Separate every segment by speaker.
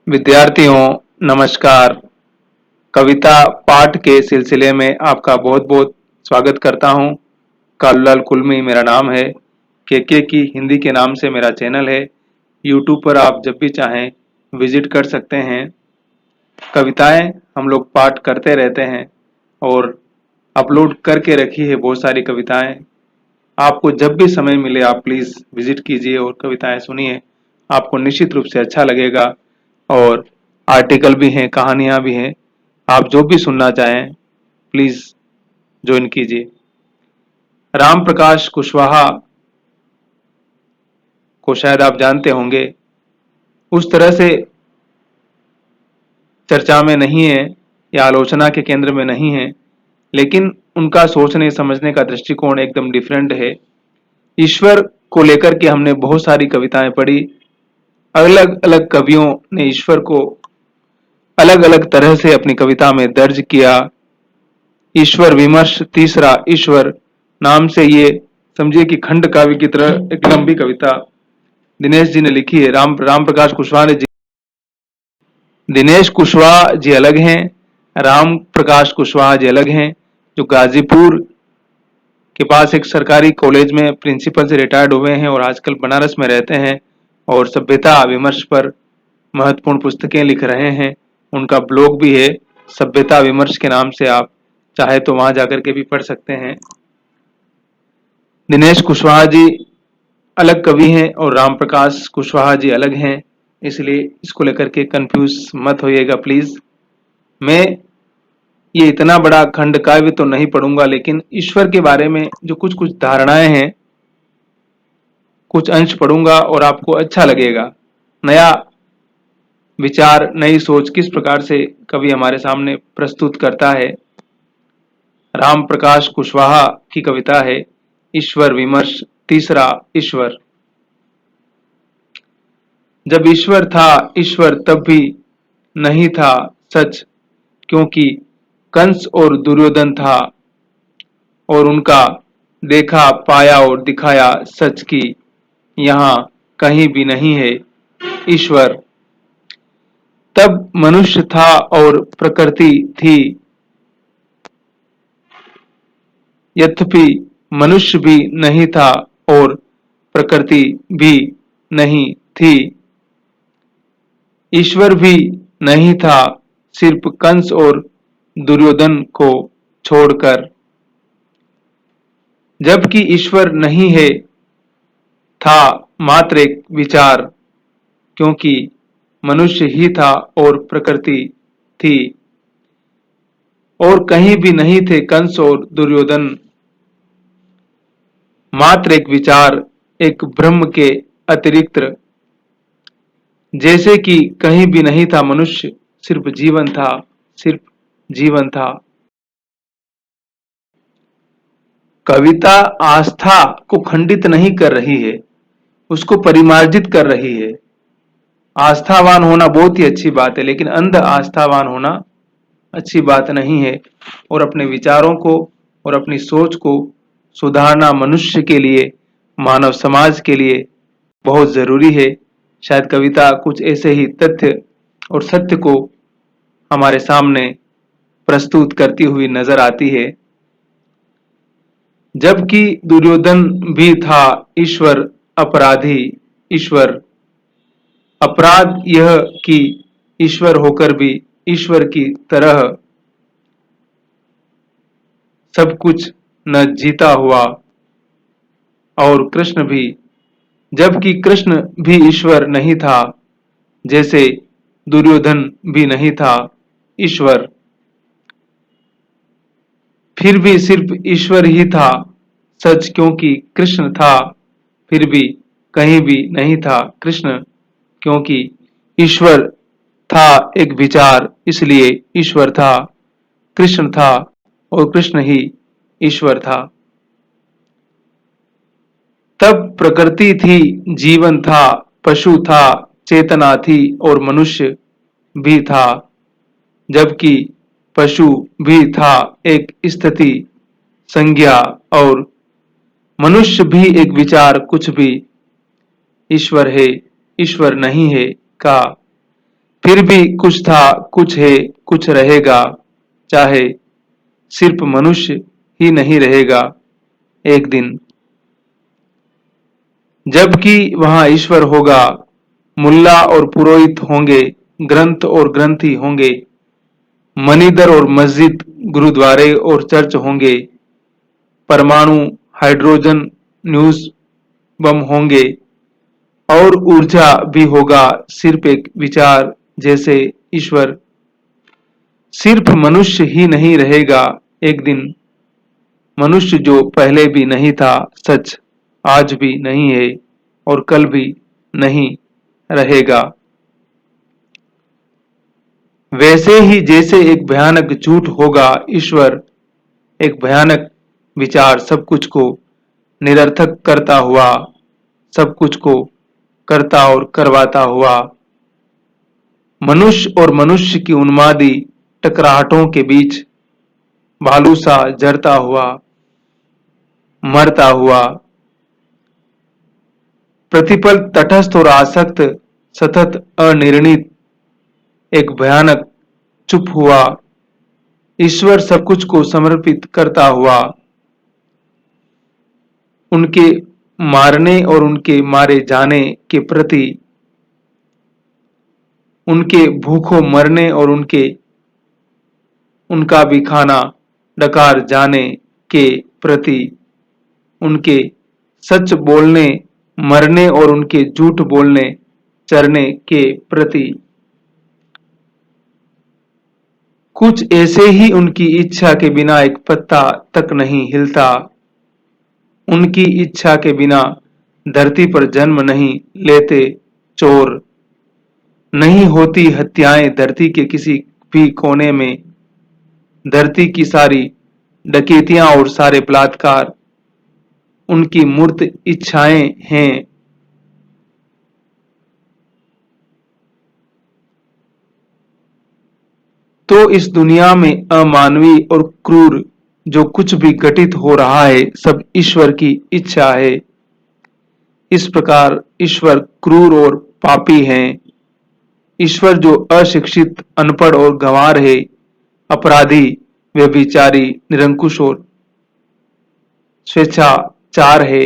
Speaker 1: विद्यार्थियों नमस्कार। कविता पाठ के सिलसिले में आपका बहुत बहुत स्वागत करता हूं। कालूलाल कुलमी मेरा नाम है। के की हिंदी के नाम से मेरा चैनल है। यूट्यूब पर आप जब भी चाहें विजिट कर सकते हैं। कविताएं हम लोग पाठ करते रहते हैं और अपलोड करके रखी है बहुत सारी कविताएं। आपको जब भी समय मिले आप प्लीज़ विजिट कीजिए और कविताएं सुनिए। आपको निश्चित रूप से अच्छा लगेगा। और आर्टिकल भी हैं, कहानियां भी हैं। आप जो भी सुनना चाहें प्लीज ज्वाइन कीजिए। राम प्रकाश कुशवाहा को शायद आप जानते होंगे। उस तरह से चर्चा में नहीं है या आलोचना के केंद्र में नहीं है, लेकिन उनका सोचने समझने का दृष्टिकोण एकदम डिफरेंट है। ईश्वर को लेकर के हमने बहुत सारी कविताएं पढ़ी। अलग अलग कवियों ने ईश्वर को अलग अलग तरह से अपनी कविता में दर्ज किया। ईश्वर विमर्श तीसरा ईश्वर नाम से ये समझिए कि खंड काव्य की तरह एक लंबी कविता दिनेश जी ने लिखी है। राम प्रकाश कुशवाहा ने जी। दिनेश कुशवाहा जी अलग हैं, राम प्रकाश कुशवाहा जी अलग हैं, जो गाजीपुर के पास एक सरकारी कॉलेज में प्रिंसिपल से रिटायर्ड हुए हैं और आजकल बनारस में रहते हैं और सभ्यता विमर्श पर महत्वपूर्ण पुस्तकें लिख रहे हैं। उनका ब्लॉग भी है सभ्यता विमर्श के नाम से, आप चाहे तो वहां जाकर के भी पढ़ सकते हैं। दिनेश कुशवाहा जी अलग कवि हैं और राम प्रकाश कुशवाहा जी अलग हैं, इसलिए इसको लेकर के कंफ्यूज मत होइएगा प्लीज। मैं ये इतना बड़ा खंड काव्य तो नहीं पढ़ूंगा, लेकिन ईश्वर के बारे में जो कुछ कुछ धारणाएं हैं कुछ अंश पढ़ूंगा और आपको अच्छा लगेगा। नया विचार, नई सोच किस प्रकार से कवि हमारे सामने प्रस्तुत करता है। राम प्रकाश कुशवाहा की कविता है ईश्वर विमर्श तीसरा ईश्वर। जब ईश्वर था ईश्वर तब भी नहीं था सच, क्योंकि कंस और दुर्योधन था और उनका देखा पाया और दिखाया सच की यहाँ कहीं भी नहीं है ईश्वर। तब मनुष्य था और प्रकृति थी, यद्यपि मनुष्य भी नहीं था और प्रकृति भी नहीं थी। ईश्वर भी नहीं था सिर्फ कंस और दुर्योधन को छोड़कर। जबकि ईश्वर नहीं है था मात्र एक विचार, क्योंकि मनुष्य ही था और प्रकृति थी और कहीं भी नहीं थे कंस और दुर्योधन। मात्र एक विचार, एक ब्रह्म के अतिरिक्त, जैसे कि कहीं भी नहीं था मनुष्य, सिर्फ जीवन था, सिर्फ जीवन था। कविता आस्था को खंडित नहीं कर रही है, उसको परिमार्जित कर रही है। आस्थावान होना बहुत ही अच्छी बात है, लेकिन अंध आस्थावान होना अच्छी बात नहीं है। और अपने विचारों को और अपनी सोच को सुधारना मनुष्य के लिए, मानव समाज के लिए बहुत जरूरी है। शायद कविता कुछ ऐसे ही तथ्य और सत्य को हमारे सामने प्रस्तुत करती हुई नजर आती है। जबकि दुर्योधन भी था ईश्वर अपराधी ईश्वर। अपराध यह कि ईश्वर होकर भी ईश्वर की तरह सब कुछ न जीता हुआ। और कृष्ण भी, जबकि कृष्ण भी ईश्वर नहीं था, जैसे दुर्योधन भी नहीं था ईश्वर, फिर भी सिर्फ ईश्वर ही था सच, क्योंकि कृष्ण था। फिर भी कहीं भी नहीं था कृष्ण, क्योंकि ईश्वर था एक विचार, इसलिए ईश्वर था। कृष्ण था और कृष्ण ही ईश्वर था। तब प्रकृति थी, जीवन था, पशु था, चेतना थी और मनुष्य भी था। जबकि पशु भी था एक स्थिति, संज्ञा, और मनुष्य भी एक विचार। कुछ भी ईश्वर है ईश्वर नहीं है का फिर भी कुछ था, कुछ है, कुछ रहेगा, चाहे सिर्फ मनुष्य ही नहीं रहेगा एक दिन। जबकि वहां ईश्वर होगा, मुल्ला और पुरोहित होंगे, ग्रंथ और ग्रंथी होंगे, मनिदर और मस्जिद, गुरुद्वारे और चर्च होंगे, परमाणु, हाइड्रोजन, न्यूज बम होंगे, और ऊर्जा भी होगा, सिर्फ एक विचार जैसे ईश्वर। सिर्फ मनुष्य ही नहीं रहेगा एक दिन। मनुष्य जो पहले भी नहीं था, सच आज भी नहीं है और कल भी नहीं रहेगा। वैसे ही जैसे एक भयानक झूठ होगा ईश्वर, एक भयानक विचार सब कुछ को निरर्थक करता हुआ, सब कुछ को करता और करवाता हुआ। मनुष्य और मनुष्य की उन्मादी टकराहटों के बीच भालू सा जरता हुआ, मरता हुआ, प्रतिपल तटस्थ और आसक्त, सतत अनिर्णित, एक भयानक चुप हुआ, ईश्वर सब कुछ को समर्पित करता हुआ, उनके मारने और उनके मारे जाने के प्रति, उनके भूखों मरने और उनका भी खाना डकार जाने के प्रति, उनके सच बोलने, मरने और उनके झूठ बोलने, चरने के प्रति। कुछ ऐसे ही उनकी इच्छा के बिना एक पत्ता तक नहीं हिलता, उनकी इच्छा के बिना धरती पर जन्म नहीं लेते चोर, नहीं होती हत्याएं धरती के किसी भी कोने में। धरती की सारी डकैतियां और सारे बलात्कार उनकी मूर्त इच्छाएं हैं। तो इस दुनिया में अमानवीय और क्रूर जो कुछ भी घटित हो रहा है, सब ईश्वर की इच्छा है। इस प्रकार ईश्वर क्रूर और पापी हैं। ईश्वर जो अशिक्षित, अनपढ़ और गंवार है, अपराधी, व्यभिचारी, निरंकुश और स्वेच्छाचार है।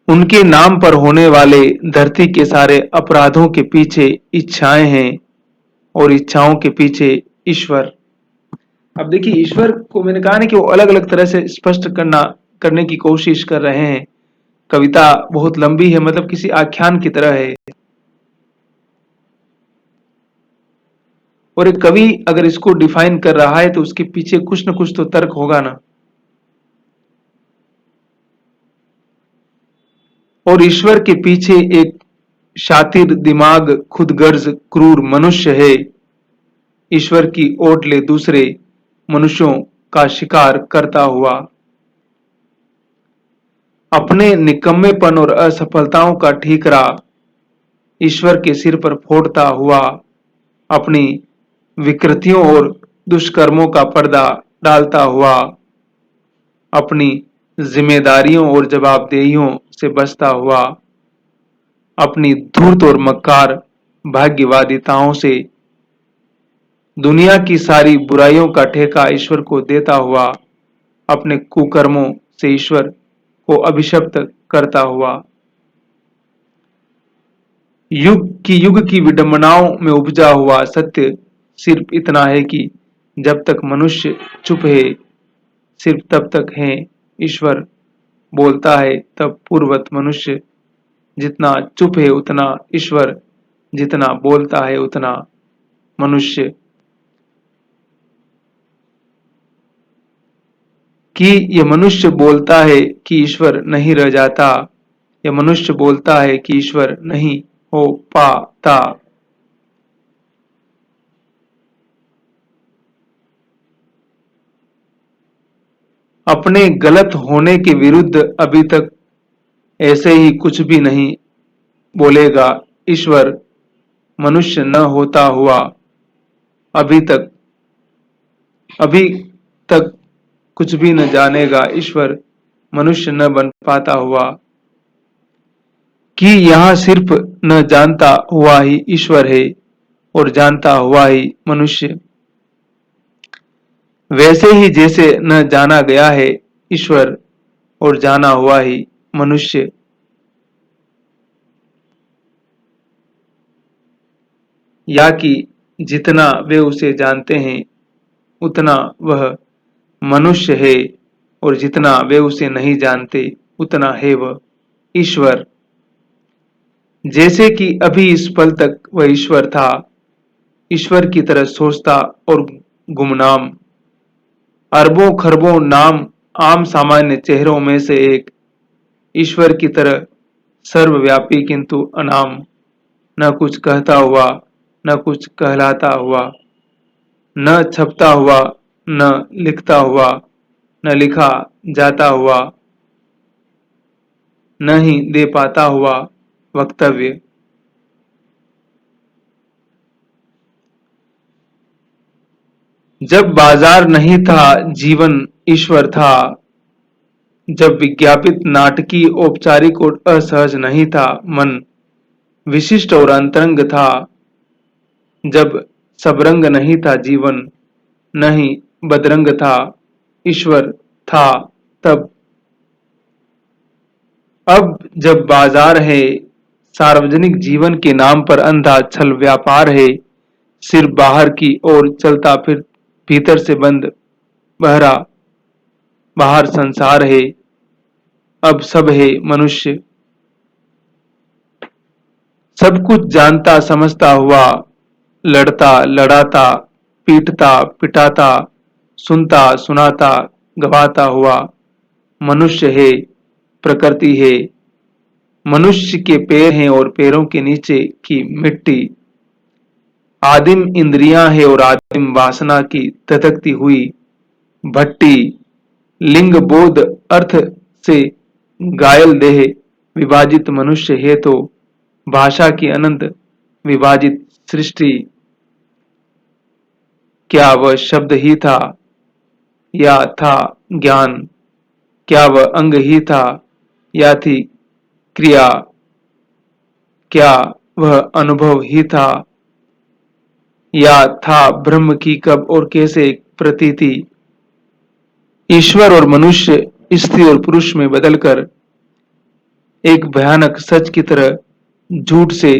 Speaker 1: उनके नाम पर होने वाले धरती के सारे अपराधों के पीछे इच्छाएं हैं और इच्छाओं के पीछे ईश्वर। अब देखिए, ईश्वर को मैंने कहा ना कि वो अलग अलग तरह से स्पष्ट करने की कोशिश कर रहे हैं। कविता बहुत लंबी है, मतलब किसी आख्यान की तरह है, और एक कवि अगर इसको डिफाइन कर रहा है तो उसके पीछे कुछ न कुछ तो तर्क होगा ना। और ईश्वर के पीछे एक शातिर दिमाग, खुदगर्ज, क्रूर मनुष्य है। ईश्वर की ओट ले दूसरे मनुष्यों का शिकार करता हुआ, अपने निकम्मेपन और असफलताओं का ठीकरा ईश्वर के सिर पर फोड़ता हुआ, अपनी विकृतियों और दुष्कर्मों का पर्दा डालता हुआ, अपनी जिम्मेदारियों और जवाबदेहियों से बचता हुआ, अपनी धूर्त और मक्कार भाग्यवादिताओं से दुनिया की सारी बुराइयों का ठेका ईश्वर को देता हुआ, अपने कुकर्मों से ईश्वर को अभिशप्त करता हुआ, युग की विडंबनाओं में उपजा हुआ सत्य सिर्फ इतना है कि जब तक मनुष्य चुप है, सिर्फ तब तक है ईश्वर बोलता है, तब पूर्वत मनुष्य जितना चुप है उतना ईश्वर, जितना बोलता है उतना मनुष्य। कि यह मनुष्य बोलता है कि ईश्वर नहीं रह जाता, यह मनुष्य बोलता है कि ईश्वर नहीं हो पाता। अपने गलत होने के विरुद्ध अभी तक ऐसे ही कुछ भी नहीं बोलेगा ईश्वर, मनुष्य न होता हुआ अभी तक कुछ भी न जानेगा ईश्वर, मनुष्य न बन पाता हुआ। कि यहाँ सिर्फ न जानता हुआ ही ईश्वर है और जानता हुआ ही मनुष्य, वैसे ही जैसे न जाना गया है ईश्वर और जाना हुआ ही मनुष्य, या कि जितना वे उसे जानते हैं उतना वह मनुष्य है और जितना वे उसे नहीं जानते उतना है वह ईश्वर। जैसे कि अभी इस पल तक वह ईश्वर था, ईश्वर की तरह सोचता और गुमनाम, अरबों खरबों नाम आम सामान्य चेहरों में से एक, ईश्वर की तरह सर्वव्यापी किंतु अनाम, न कुछ कहता हुआ न कुछ कहलाता हुआ, न छपता हुआ न लिखता हुआ, न लिखा जाता हुआ, न ही दे पाता हुआ वक्तव्य। जब बाजार नहीं था जीवन ईश्वर था, जब विज्ञापित नाटकीय औपचारिक और असहज नहीं था मन, विशिष्ट और अंतरंग था, जब सबरंग नहीं था जीवन, न ही बदरंग था ईश्वर था तब। अब जब बाजार है, सार्वजनिक जीवन के नाम पर अंधा छल व्यापार है, सिर्फ बाहर की ओर चलता फिर भीतर से बंद बहरा बाहर संसार है, अब सब है मनुष्य, सब कुछ जानता समझता हुआ, लड़ता लड़ाता, पीटता पिटाता, सुनता सुनाता, गवाता हुआ मनुष्य है, प्रकृति है। मनुष्य के पैर हैं और पैरों के नीचे की मिट्टी, आदिम इंद्रियां है और आदिम वासना की धधकती हुई भट्टी, लिंग बोध अर्थ से घायल देह विभाजित मनुष्य है तो भाषा की अनंत विभाजित सृष्टि। क्या वह शब्द ही था या था ज्ञान? क्या वह अंग ही था या थी क्रिया? क्या वह अनुभव ही था या था ब्रह्म की कब और कैसे एक प्रतीति? ईश्वर और मनुष्य स्त्री और पुरुष में बदलकर एक भयानक सच की तरह झूठ से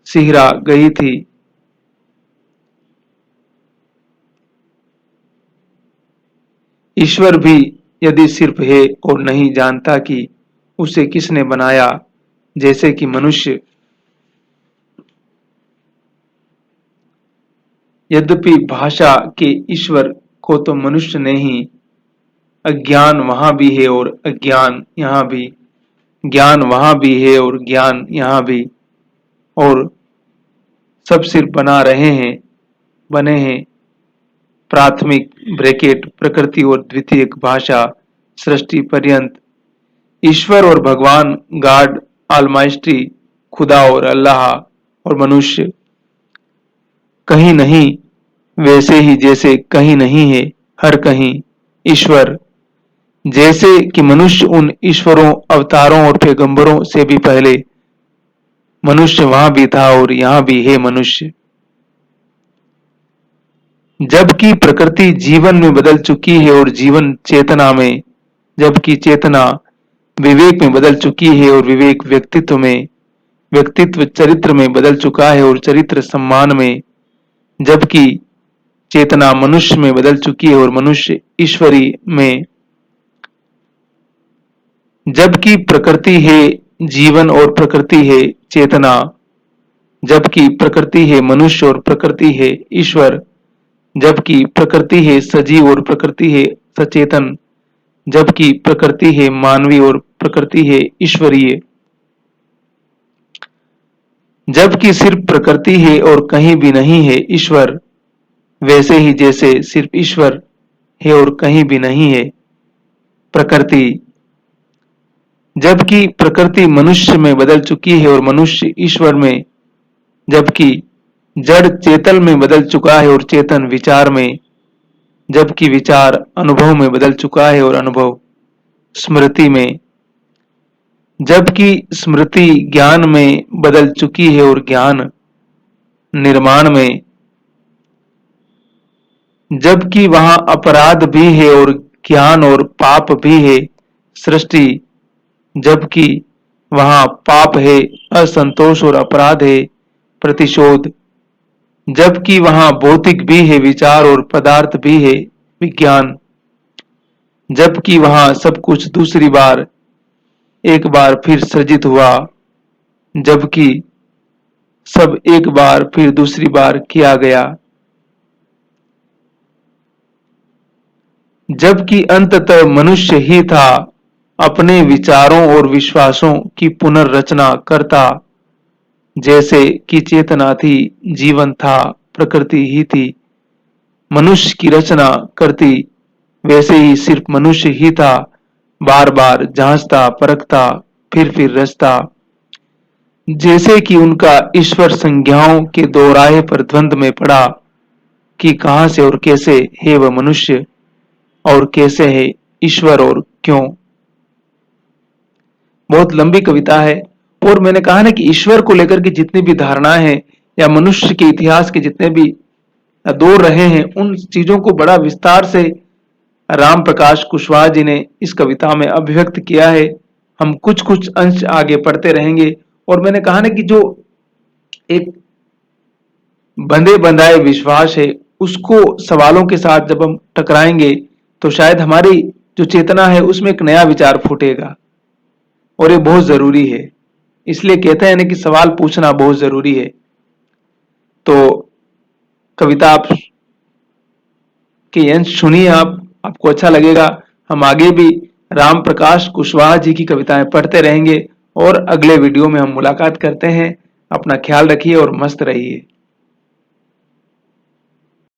Speaker 1: सिहरा गई थी। ईश्वर भी यदि सिर्फ है और नहीं जानता कि उसे किसने बनाया, जैसे कि मनुष्य, यद्यपि भाषा के ईश्वर को तो मनुष्य ने ही, अज्ञान वहां भी है और अज्ञान यहां भी, ज्ञान वहां भी है और ज्ञान यहां भी, और सब सिर्फ बना रहे हैं, बने हैं प्राथमिक ब्रैकेट प्रकृति और द्वितीयक भाषा सृष्टि पर्यंत। ईश्वर और भगवान, गॉड ऑलमाइटी, खुदा और अल्लाह और मनुष्य कहीं नहीं, वैसे ही जैसे कहीं नहीं है हर कहीं ईश्वर। जैसे कि मनुष्य उन ईश्वरों अवतारों और पैगंबरों से भी पहले मनुष्य वहां भी था और यहां भी है मनुष्य। जबकि प्रकृति जीवन में बदल चुकी है और जीवन चेतना में, जबकि चेतना विवेक में बदल चुकी है और विवेक व्यक्तित्व में, व्यक्तित्व चरित्र में बदल चुका है और चरित्र सम्मान में, जबकि चेतना मनुष्य में बदल चुकी है और मनुष्य ईश्वरी में, जबकि प्रकृति है जीवन और प्रकृति है चेतना, जबकि प्रकृति है मनुष्य और प्रकृति है ईश्वर, जबकि प्रकृति है सजीव और प्रकृति है सचेतन, जबकि प्रकृति है मानवीय और प्रकृति है ईश्वरीय। जबकि सिर्फ प्रकृति है और कहीं भी नहीं है ईश्वर, वैसे ही जैसे सिर्फ ईश्वर है और कहीं भी नहीं है प्रकृति। जबकि प्रकृति मनुष्य में बदल चुकी है और मनुष्य ईश्वर में, जबकि जड़ चेतन में बदल चुका है और चेतन विचार में, जबकि विचार अनुभव में बदल चुका है और अनुभव स्मृति में। जबकि स्मृति ज्ञान में बदल चुकी है और ज्ञान निर्माण में, जबकि वहां अपराध भी है और ज्ञान और पाप भी है सृष्टि, जबकि वहां पाप है असंतोष और अपराध है प्रतिशोध, जबकि वहां भौतिक भी है विचार और पदार्थ भी है विज्ञान, जबकि वहां सब कुछ दूसरी बार एक बार फिर सृजित हुआ, जबकि सब एक बार फिर दूसरी बार किया गया, जबकि अंततः मनुष्य ही था अपने विचारों और विश्वासों की पुनर्रचना करता, जैसे कि चेतना थी, जीवन था, प्रकृति ही थी, मनुष्य की रचना करती, वैसे ही सिर्फ मनुष्य ही था, बार बार जांचता परखता फिर रचता, जैसे कि उनका ईश्वर संज्ञाओं के दोराहे पर द्वंद्व में पड़ा कि कहां से और कैसे है वह मनुष्य और कैसे है ईश्वर और क्यों। बहुत लंबी कविता है और मैंने कहा ना कि ईश्वर को लेकर के जितनी भी धारणाएं हैं या मनुष्य के इतिहास के जितने भी दौर रहे हैं उन चीजों को बड़ा विस्तार से राम प्रकाश कुशवाहा जी ने इस कविता में अभिव्यक्त किया है। हम कुछ कुछ अंश आगे पढ़ते रहेंगे और मैंने कहा ना कि जो एक बंधे बंधाए विश्वास है उसको सवालों के साथ जब हम टकराएंगे तो शायद हमारी जो चेतना है उसमें एक नया विचार फूटेगा और ये बहुत जरूरी है। इसलिए कहते हैं ना कि सवाल पूछना बहुत जरूरी है। तो कविता आप के अंश सुनिए, आपको अच्छा लगेगा। हम आगे भी राम प्रकाश कुशवाहा जी की कविताएं पढ़ते रहेंगे और अगले वीडियो में हम मुलाकात करते हैं। अपना ख्याल रखिए और मस्त रहिए।